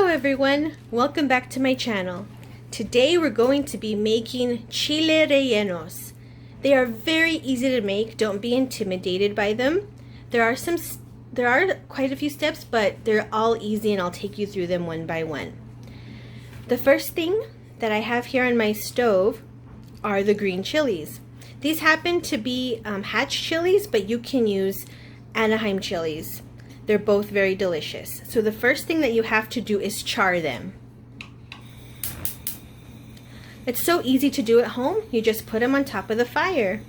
Hello everyone, welcome back to my channel. Today we're going to be making Chile Rellenos. They are very easy to make, don't be intimidated by them. There are quite a few steps, but they're all easy and I'll take you through them one by one. The first thing that I have here on my stove are the green chilies. These happen to be hatch chilies, but you can use Anaheim chilies. They're both very delicious. So the first thing that you have to do is char them. It's so easy to do at home. You just put them on top of the fire.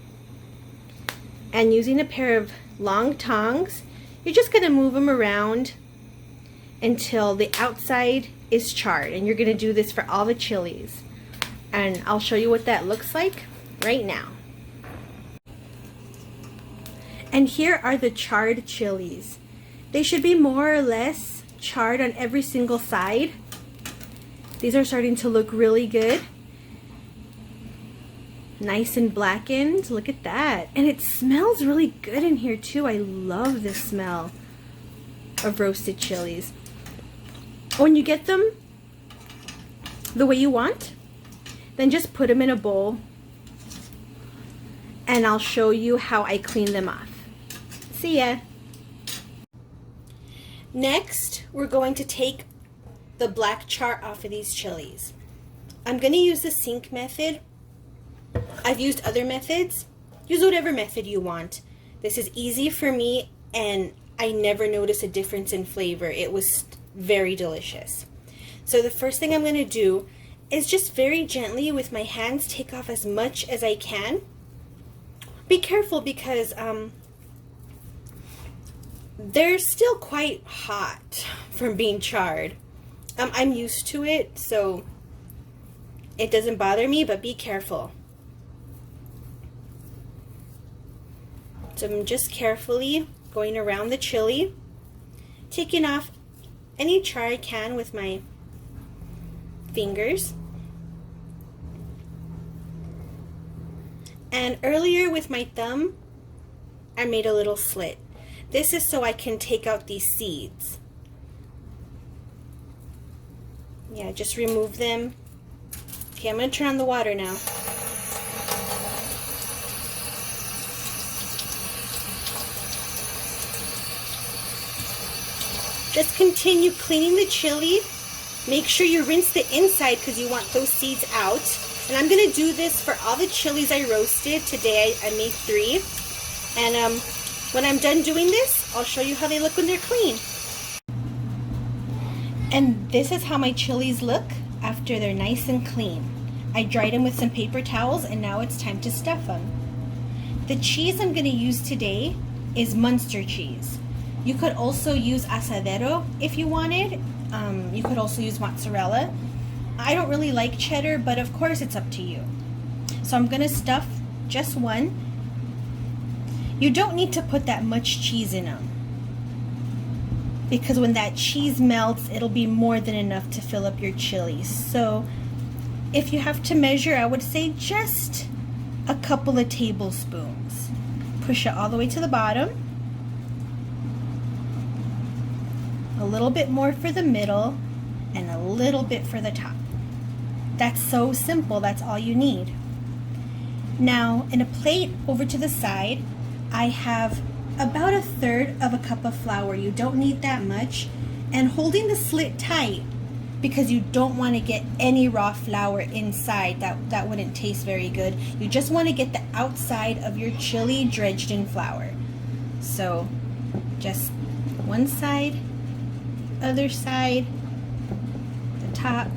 And using a pair of long tongs, you're just going to move them around until the outside is charred. And you're going to do this for all the chilies. And I'll show you what that looks like right now. And here are the charred chilies. They should be more or less charred on every single side. These are starting to look really good. Nice and blackened. Look at that. And it smells really good in here too. I love the smell of roasted chilies. When you get them the way you want, then just put them in a bowl and I'll show you how I clean them off. See ya. Next, we're going to take the black char off of these chilies. I'm going to use the sink method. I've used other methods. Use whatever method you want. This is easy for me and I never noticed a difference in flavor. It was very delicious. So the first thing I'm going to do is just very gently with my hands take off as much as I can. Be careful because they're still quite hot from being charred. I'm used to it, so it doesn't bother me, but be careful. So I'm just carefully going around the chili, taking off any char I can with my fingers. And earlier with my thumb, I made a little slit. This is so I can take out these seeds. Yeah, just remove them. Okay, I'm going to turn on the water now. Just continue cleaning the chili. Make sure you rinse the inside because you want those seeds out. And I'm going to do this for all the chilies I roasted. Today I made 3. And when I'm done doing this, I'll show you how they look when they're clean. And this is how my chilies look after they're nice and clean. I dried them with some paper towels and now it's time to stuff them. The cheese I'm going to use today is Munster cheese. You could also use asadero if you wanted. You could also use mozzarella. I don't really like cheddar, but of course it's up to you. So I'm going to stuff just one. You don't need to put that much cheese in them because when that cheese melts, it'll be more than enough to fill up your chilies. So if you have to measure, I would say just a couple of tablespoons. Push it all the way to the bottom. A little bit more for the middle and a little bit for the top. That's so simple, that's all you need. Now, in a plate over to the side, I have about 1/3 of a cup of flour. You don't need that much. And holding the slit tight because you don't want to get any raw flour inside. That wouldn't taste very good. You just want to get the outside of your chili dredged in flour. So just one side, other side, the top,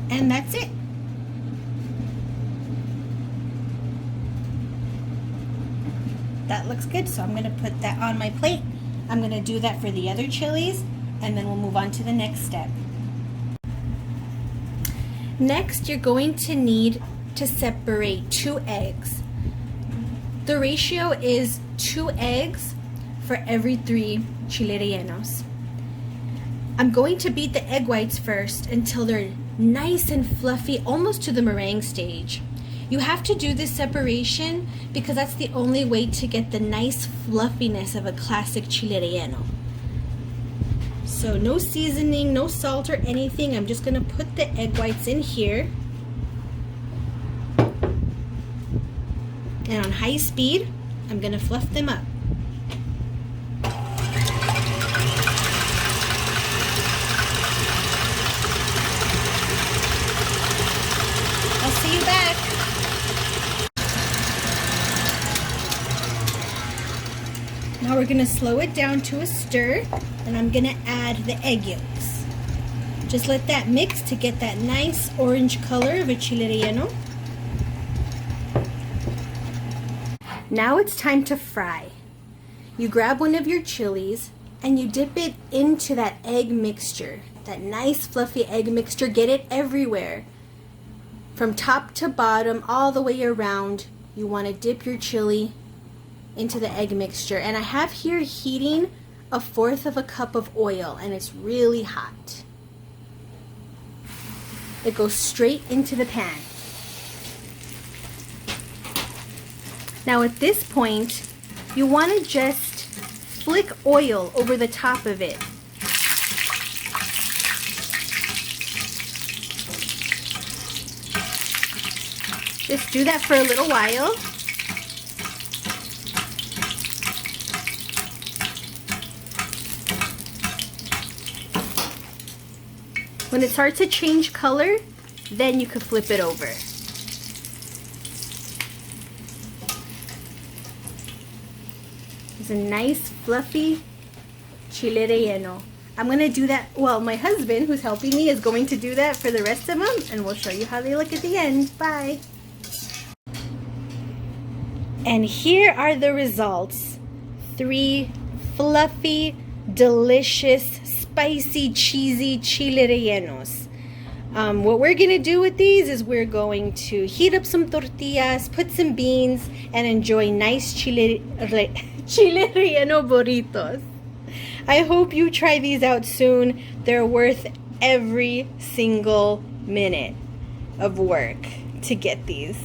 and that's it. That looks good, so I'm going to put that on my plate. I'm going to do that for the other chilies, and then we'll move on to the next step. Next, you're going to need to separate 2 eggs. The ratio is 2 eggs for every 3 chile rellenos. I'm going to beat the egg whites first until they're nice and fluffy, almost to the meringue stage. You have to do this separation because that's the only way to get the nice fluffiness of a classic chile relleno. So no seasoning, no salt or anything. I'm just gonna put the egg whites in here. And on high speed, I'm gonna fluff them up. I'll see you back. Now we're gonna slow it down to a stir, and I'm gonna add the egg yolks. Just let that mix to get that nice orange color of a chile relleno. Now it's time to fry. You grab one of your chilies and you dip it into that egg mixture, that nice fluffy egg mixture. Get it everywhere. From top to bottom, all the way around, you want to dip your chili into the egg mixture. And I have here heating 1/4 cup of oil, and it's really hot. It goes straight into the pan. Now at this point, you want to just flick oil over the top of it. Just do that for a little while. When it starts to change color, then you can flip it over. It's a nice fluffy chile relleno. I'm going to do that, well, my husband who's helping me is going to do that for the rest of them, and we'll show you how they look at the end. Bye! And here are the results. 3 fluffy, delicious, spicy, cheesy chile rellenos. What we're going to do with these is we're going to heat up some tortillas, put some beans, and enjoy nice chile relleno burritos. I hope you try these out soon. They're worth every single minute of work to get these.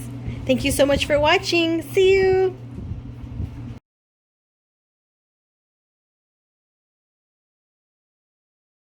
Thank you so much for watching. See you!